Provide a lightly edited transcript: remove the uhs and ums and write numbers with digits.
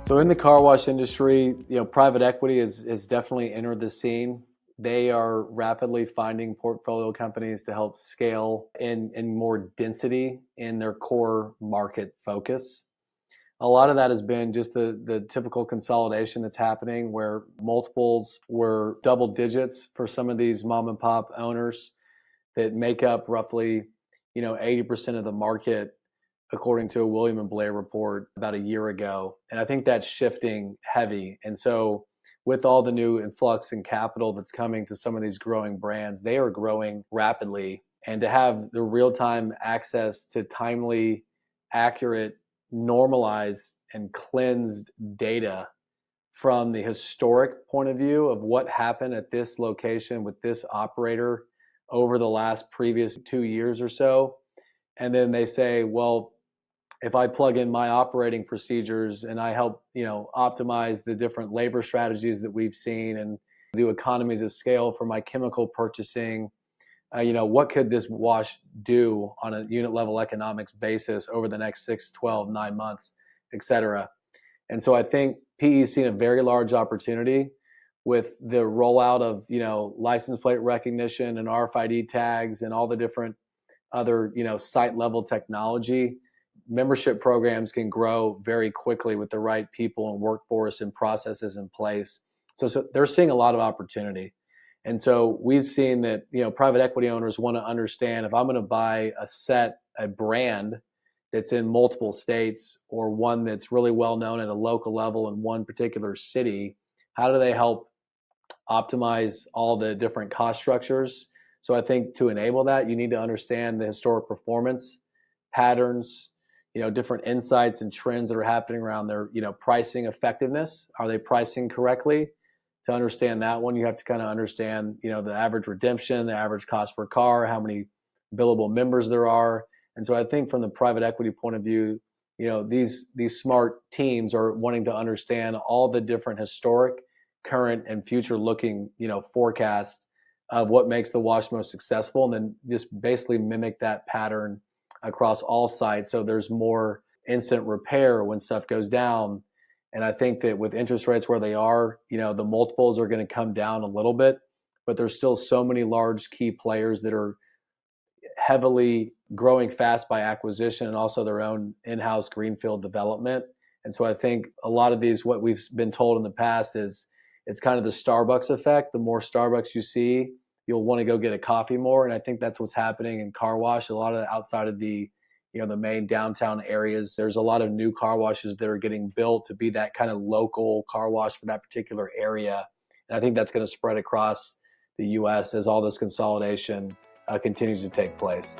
So in the car wash industry, private equity has definitely entered the scene. They are rapidly finding portfolio companies to help scale in more density in their core market focus. A lot of that has been just the typical consolidation that's happening where multiples were double digits for some of these mom and pop owners that make up roughly, 80% of the market according to a William and Blair report about a year ago. And I think that's shifting heavy. And so with all the new influx in capital that's coming to some of these growing brands, they are growing rapidly. And to have the real-time access to timely, accurate, normalized, and cleansed data from the historic point of view of what happened at this location with this operator over the last previous 2 years or so. And then they say, well, if I plug in my operating procedures and I help, optimize the different labor strategies that we've seen and do economies of scale for my chemical purchasing, what could this wash do on a unit level economics basis over the next 6, 12, 9 months, et cetera. And so I think PE is seeing a very large opportunity with the rollout of, license plate recognition and RFID tags and all the different other, site level technology. Membership programs can grow very quickly with the right people and workforce and processes in place. So they're seeing a lot of opportunity. And so we've seen that, private equity owners want to understand if I'm going to buy a brand that's in multiple states or one that's really well known at a local level in one particular city, how do they help optimize all the different cost structures? So I think to enable that, you need to understand the historic performance patterns, different insights and trends that are happening around their, pricing effectiveness. Are they pricing correctly? To understand that one, you have to kind of understand, the average redemption, the average cost per car, how many billable members there are. And so I think from the private equity point of view, these smart teams are wanting to understand all the different historic, current, and future looking, forecast of what makes the wash most successful, and then just basically mimic that pattern across all sites so there's more instant repair when stuff goes down. And I think that with interest rates where they are, the multiples are going to come down a little bit, but there's still so many large key players that are heavily growing fast by acquisition and also their own in-house greenfield development. And so I think a lot of these, what we've been told in the past is it's kind of the Starbucks effect. The more Starbucks you see, you'll want to go get a coffee more. And I think that's what's happening in car wash. A lot of outside of the, the main downtown areas, there's a lot of new car washes that are getting built to be that kind of local car wash for that particular area. And I think that's going to spread across the U.S. as all this consolidation continues to take place.